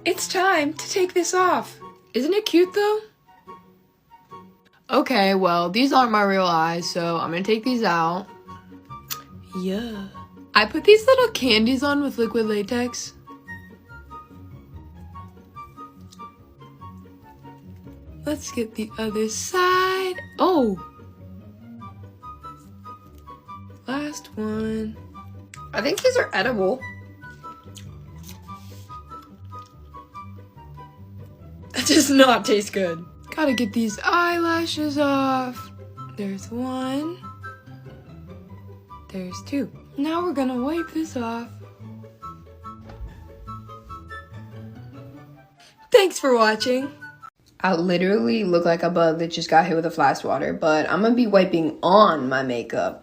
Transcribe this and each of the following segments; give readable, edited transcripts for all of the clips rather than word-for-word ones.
It's time to take this off. Isn't it cute though? Okay, well, these aren't my real eyes, so I'm gonna take these out. Yeah. I put these little candies on with liquid latex. Let's get the other side. Oh! Last one. I think these are edible. That does not taste good. Gotta get these eyelashes off. There's one. There's two. Now we're gonna wipe this off. Thanks for watching. I literally look like a bug that just got hit with a flash water, but I'm gonna be wiping on my makeup.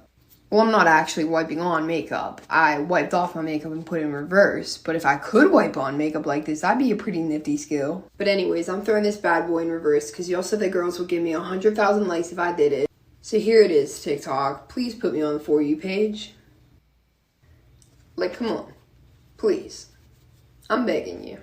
Well, I'm not actually wiping on makeup. I wiped off my makeup and put it in reverse. But if I could wipe on makeup like this, that'd be a pretty nifty skill. But anyways, I'm throwing this bad boy in reverse because y'all said that girls would give me 100,000 likes if I did it. So here it is, TikTok. Please put me on the For You page. Like, come on. Please. I'm begging you.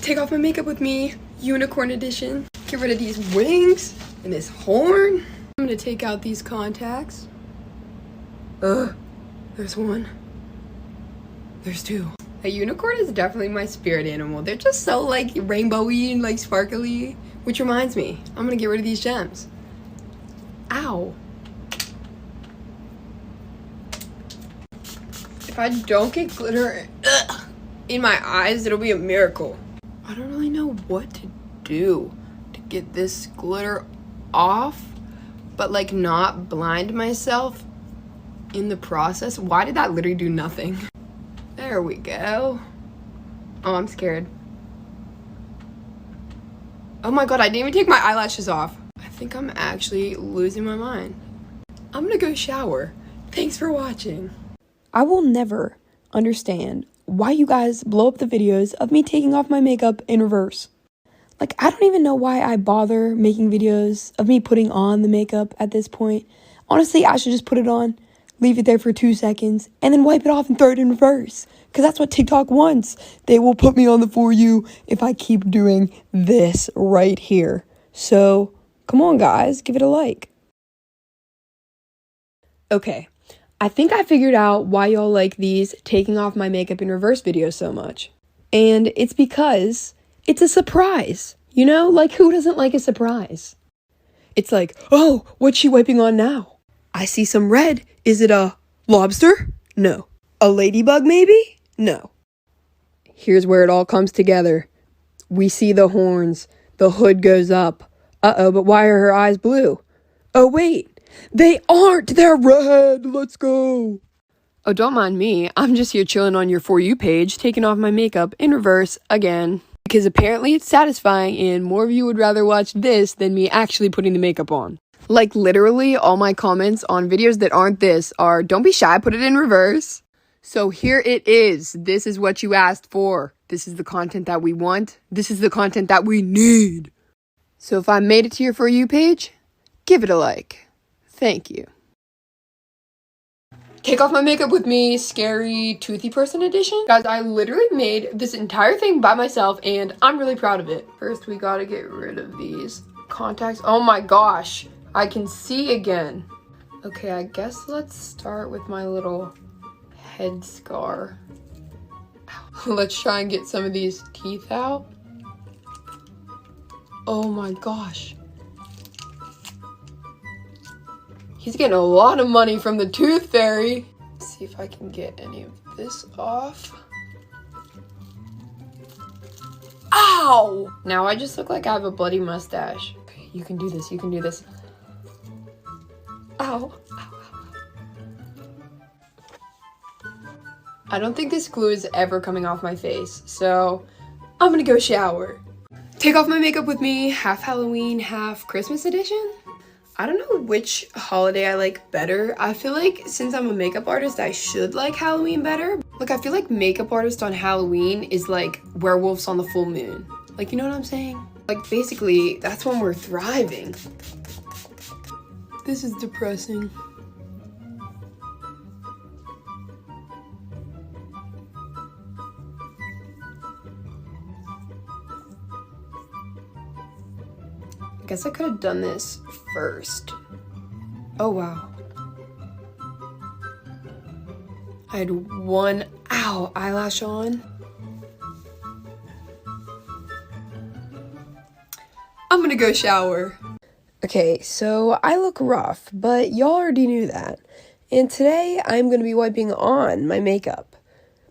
Take off my makeup with me, unicorn edition. Get rid of these wings and this horn. I'm gonna take out these contacts. There's one. There's two. A unicorn is definitely my spirit animal. They're just so like rainbowy and like sparkly. Which reminds me, I'm gonna get rid of these gems. Ow. If I don't get glitter in my eyes, it'll be a miracle. I don't really know what to do to get this glitter off, but like not blind myself in the process. Why did that literally do nothing? There we go. Oh, I'm scared. Oh my god, I didn't even take my eyelashes off. I think I'm actually losing my mind. I'm gonna go shower. Thanks for watching. I will never understand why you guys blow up the videos of me taking off my makeup in reverse. Like, I don't even know why I bother making videos of me putting on the makeup at this point. Honestly, I should just put it on, leave it there for 2 seconds, and then wipe it off and throw it in reverse. Because that's what TikTok wants. They will put me on the For You if I keep doing this right here. So, come on guys, give it a like. Okay. I think I figured out why y'all like these taking off my makeup in reverse videos so much. And it's because it's a surprise. You know, like who doesn't like a surprise? It's like, oh, what's she wiping on now? I see some red. Is it a lobster? No. A ladybug maybe? No. Here's where it all comes together. We see the horns. The hood goes up. Uh-oh, but why are her eyes blue? Oh, wait. They aren't! They're red! Let's go! Oh, don't mind me. I'm just here chilling on your For You page, taking off my makeup in reverse again. Because apparently it's satisfying and more of you would rather watch this than me actually putting the makeup on. Like literally all my comments on videos that aren't this are, don't be shy, put it in reverse. So here it is. This is what you asked for. This is the content that we want. This is the content that we need. So if I made it to your For You page, give it a like. Thank you. Take off my makeup with me, scary toothy person edition. Guys, I literally made this entire thing by myself and I'm really proud of it. First, we gotta get rid of these contacts. Oh my gosh, I can see again. Okay, I guess let's start with my little head scar. Let's try and get some of these teeth out. Oh my gosh. He's getting a lot of money from the tooth fairy. Let's see if I can get any of this off. Ow! Now I just look like I have a bloody mustache. Okay, you can do this, you can do this. Ow. Ow, ow. I don't think this glue is ever coming off my face, so I'm gonna go shower. Take off my makeup with me, half Halloween, half Christmas edition. I don't know which holiday I like better. I feel like since I'm a makeup artist, I should like Halloween better. Like, I feel like makeup artist on Halloween is like werewolves on the full moon. Like, you know what I'm saying? Like, basically, that's when we're thriving. This is depressing. I guess I could have done this first. Oh wow. I had one, eyelash on. I'm gonna go shower. Okay, so I look rough, but y'all already knew that. And today I'm gonna be wiping on my makeup.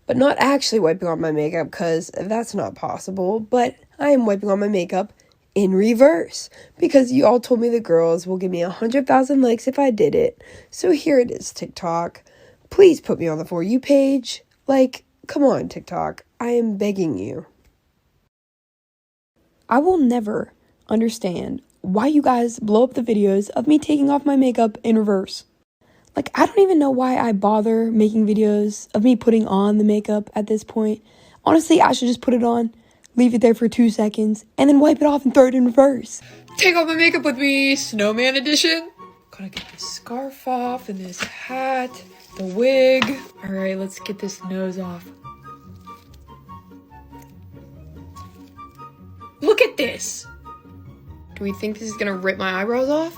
But not actually wiping on my makeup, because that's not possible. But I am wiping on my makeup in reverse, because you all told me the girls will give me 100,000 likes if I did it. So here it is, TikTok. Please put me on the For You page. Like, come on, TikTok. I am begging you. I will never understand why you guys blow up the videos of me taking off my makeup in reverse. Like, I don't even know why I bother making videos of me putting on the makeup at this point. Honestly, I should just put it on, leave it there for 2 seconds, and then wipe it off and throw it in reverse. Take off my makeup with me, snowman edition. Gotta get this scarf off and this hat, the wig. All right, let's get this nose off. Look at this. Do we think this is gonna rip my eyebrows off?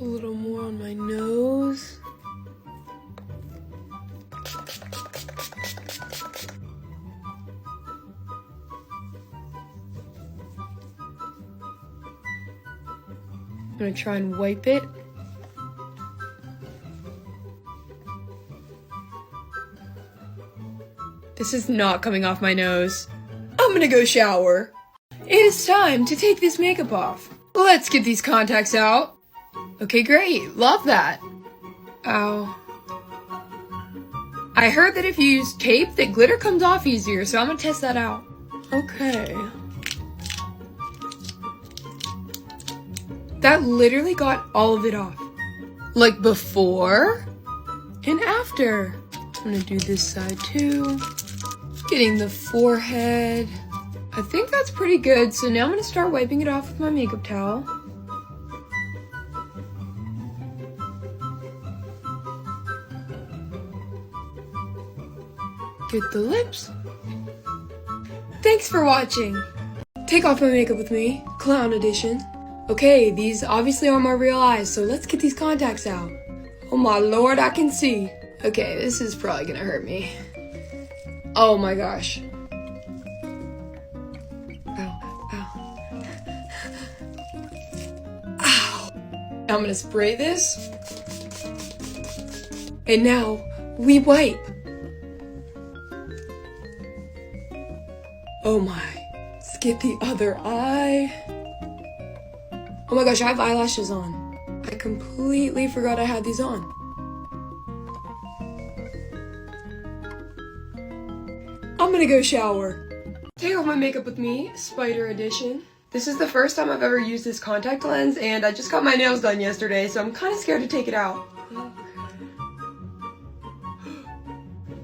A little more on my nose. I'm gonna try and wipe it. This is not coming off my nose. I'm gonna go shower. It is time to take this makeup off. Let's get these contacts out. Okay, great. Love that. Ow. I heard that if you use tape, that glitter comes off easier, so I'm gonna test that out. Okay. That literally got all of it off. Like before and after. I'm gonna do this side too. Getting the forehead. I think that's pretty good, so now I'm gonna start wiping it off with my makeup towel. Get the lips. Thanks for watching. Take off my makeup with me, clown edition. Okay, these obviously are my real eyes, so let's get these contacts out. Oh my lord, I can see. Okay, this is probably gonna hurt me. Oh my gosh. Ow, ow. Ow. I'm gonna spray this. And now, we wipe. Oh my. Let's get the other eye. Oh my gosh, I have eyelashes on. I completely forgot I had these on. I'm gonna go shower. Take off my makeup with me, Spider edition. This is the first time I've ever used this contact lens, and I just got my nails done yesterday, so I'm kind of scared to take it out.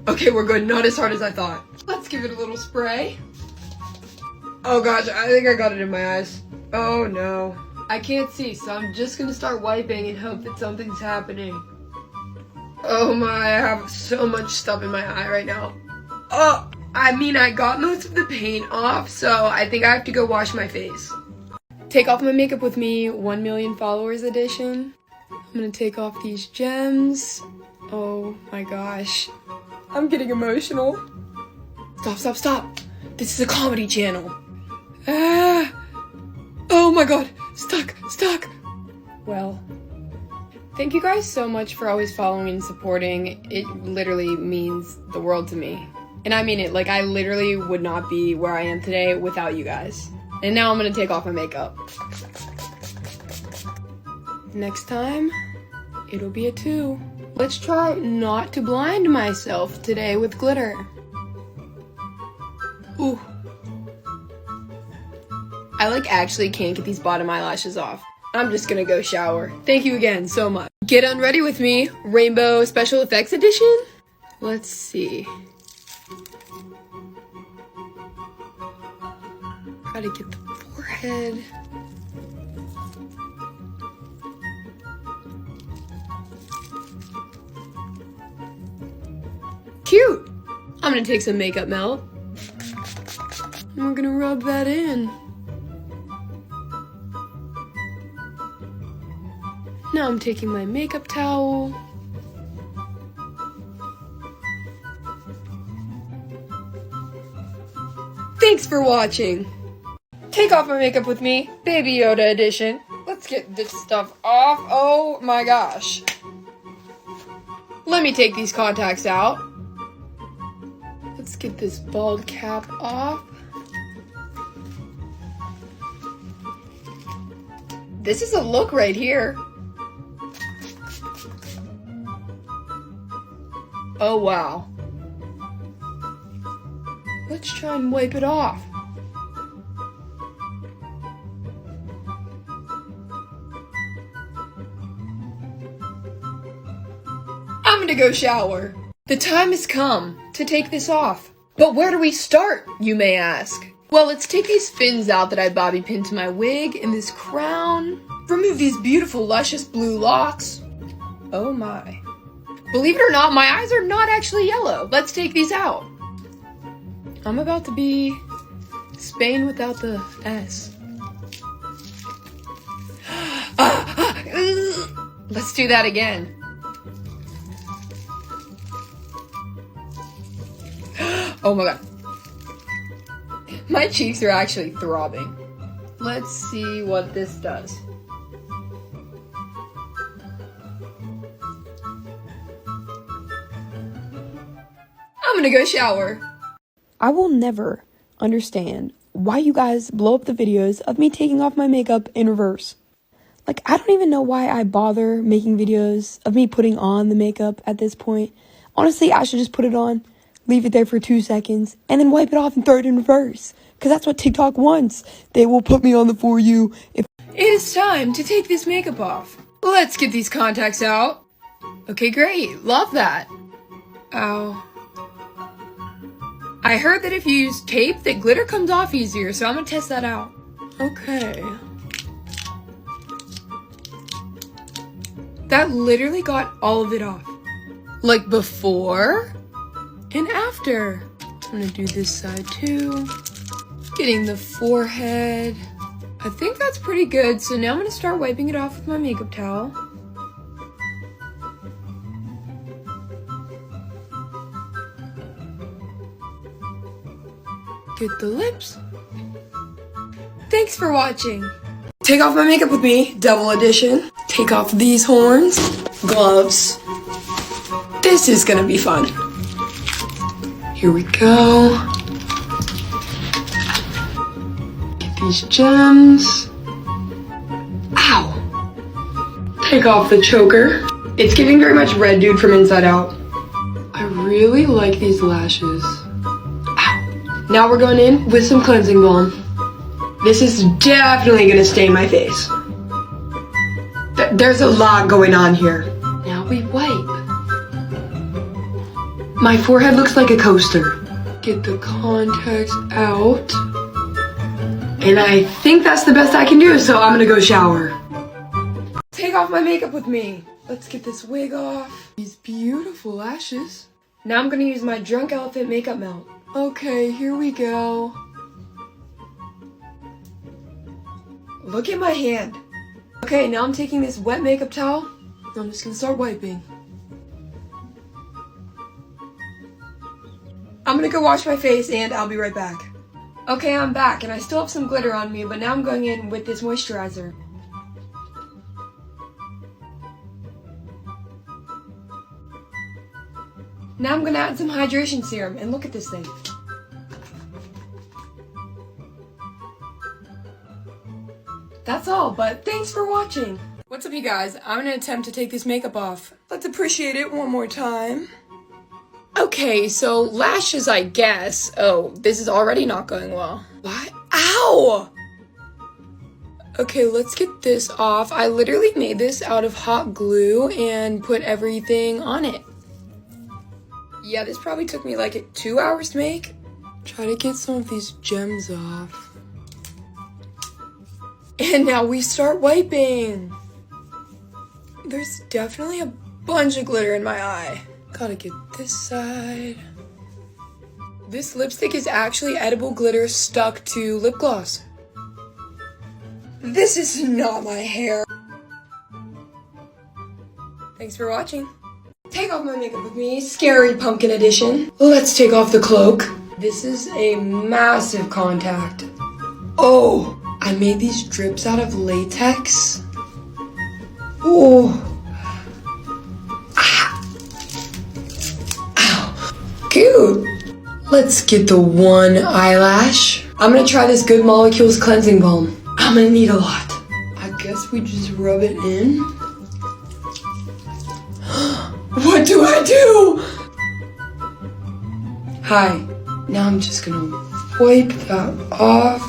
Okay, we're good. Not as hard as I thought. Let's give it a little spray. Oh gosh, I think I got it in my eyes. Oh no. I can't see, so I'm just gonna start wiping and hope that something's happening. Oh my, I have so much stuff in my eye right now. Oh, I mean, I got most of the paint off, so I think I have to go wash my face. Take off my makeup with me, 1 million followers edition. I'm gonna take off these gems. Oh my gosh. I'm getting emotional. Stop, stop, stop. This is a comedy channel. Ah. Oh my god. Stuck, stuck. Well, thank you guys so much for always following and supporting. It literally means the world to me. And I mean it, like I literally would not be where I am today without you guys. And now I'm gonna take off my makeup. Next time, it'll be a 2. Let's try not to blind myself today with glitter. Ooh. I like actually can't get these bottom eyelashes off. I'm just gonna go shower. Thank you again so much. Get unready with me, Rainbow Special Effects Edition. Let's see. Gotta get the forehead. cute. I'm gonna take some makeup melt. And we're gonna rub that in. Now I'm taking my makeup towel. Thanks for watching. Take off my makeup with me, Baby Yoda edition. Let's get this stuff off. Oh my gosh. Let me take these contacts out. Let's get this bald cap off. This is a look right here. Oh wow. Let's try and wipe it off. I'm gonna go shower. The time has come to take this off. But where do we start, you may ask? Well, let's take these fins out that I bobby pinned to my wig and this crown. Remove these beautiful, luscious blue locks. Oh my. Believe it or not, my eyes are not actually yellow. Let's take these out. I'm about to be Spain without the S. Let's do that again. Oh my god. My cheeks are actually throbbing. Let's see what this does. I'm gonna go shower. I will never understand why you guys blow up the videos of me taking off my makeup in reverse. Like, I don't even know why I bother making videos of me putting on the makeup at this point. Honestly, I should just put it on, leave it there for 2 seconds, and then wipe it off and throw it in reverse. Because that's what TikTok wants. They will put me on the For You. It is time to take this makeup off. Let's get these contacts out. Okay, great. Love that. Ow. I heard that if you use tape, that glitter comes off easier, so I'm gonna test that out. Okay. That literally got all of it off. Like before and after. I'm gonna do this side too. Getting the forehead. I think that's pretty good, so now I'm gonna start wiping it off with my makeup towel. Get the lips. Thanks for watching. Take off my makeup with me, double edition. Take off these horns, gloves. This is gonna be fun. Here we go. Get these gems. Ow. Take off the choker. It's giving very much Red Dude from Inside Out. I really like these lashes. Now we're going in with some cleansing balm. This is definitely gonna stain my face. There's a lot going on here. Now we wipe. My forehead looks like a coaster. Get the contacts out. And I think that's the best I can do, so I'm gonna go shower. Take off my makeup with me. Let's get this wig off. These beautiful lashes. Now I'm gonna use my Drunk Elephant makeup melt. Okay, here we go. Look at my hand. Okay, now I'm taking this wet makeup towel. I'm just gonna start wiping. I'm gonna go wash my face and I'll be right back. Okay, I'm back and I still have some glitter on me, but now I'm going in with this moisturizer. Now I'm gonna add some hydration serum and look at this thing. That's all, but thanks for watching. What's up, you guys? I'm gonna attempt to take this makeup off. Let's appreciate it one more time. Okay, so lashes, I guess. Oh, this is already not going well. What? Ow! Okay, let's get this off. I literally made this out of hot glue and put everything on it. Yeah, this probably took me like 2 hours to make. Try to get some of these gems off. And now we start wiping. There's definitely a bunch of glitter in my eye. Gotta get this side. This lipstick is actually edible glitter stuck to lip gloss. This is not my hair. Thanks for watching. Take off my makeup with me, Scary Pumpkin Edition. Let's take off the cloak. This is a massive contact. Oh, I made these drips out of latex. Oh. Ah. Ow. Cute. Let's get the one eyelash. I'm gonna try this Good Molecules cleansing balm. I'm gonna need a lot. I guess we just rub it in. What do I do? Hi. Now I'm just gonna wipe that off.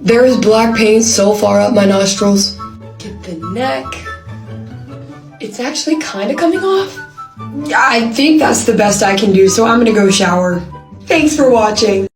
There is black paint so far up my nostrils. Get the neck. It's actually kind of coming off. I think that's the best I can do, so I'm gonna go shower. Thanks for watching.